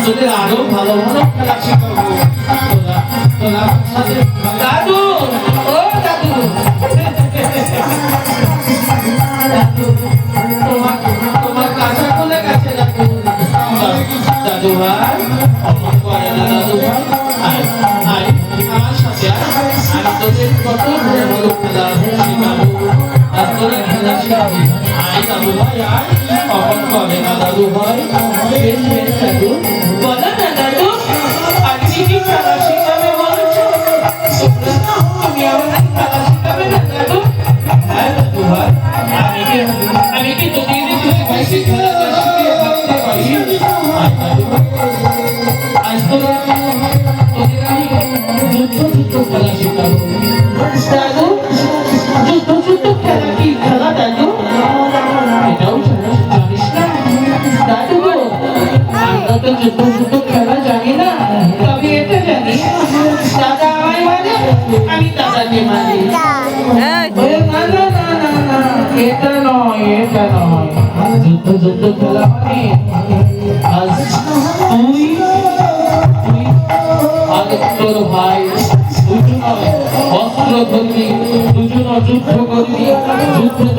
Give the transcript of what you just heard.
তোদের আরো ভালো ভালো খেলা শেখাবো দাদু ও দাদু তোমার কাঁচা খুলে গেছে দাদু দাদু ভাই অমন করে না দাদু ভাই আয় আমার সাথে আমি তোদের কত ভালো ভালো খেলা শেখাবো আর তোরা খেলা শেখাবি আয় দাদু ভাই আয় অমন করে না দাদু ভাই বেশ বেশ দাদু বলো না দাদু আজকে কি খেলা শেখাবে বলছো তুমি আমাকে খেলা শেখাবে না দাদু হ্যাঁ দাদু ভাই আমি কি তোদের বেশি খেলা শিখিয়ে থাকতে পারি আজ তোদের আমি যুদ্ধ খেলা শেখাবো দাদু যুদ্ধ খেলা কি খেলা দাদু এটাও জানিস না দাদু আমরা তো যুদ্ধ খেলা জানি না তবে এটা জানি দাদা আমায় মানে আমি দাদাকে মানি না এটা নয় যুদ্ধ খেলা মানে আজ তুই আর তোর ভাই দুজন অস্ত্র ধরবি দুজন যুদ্ধ করবি যুদ্ধ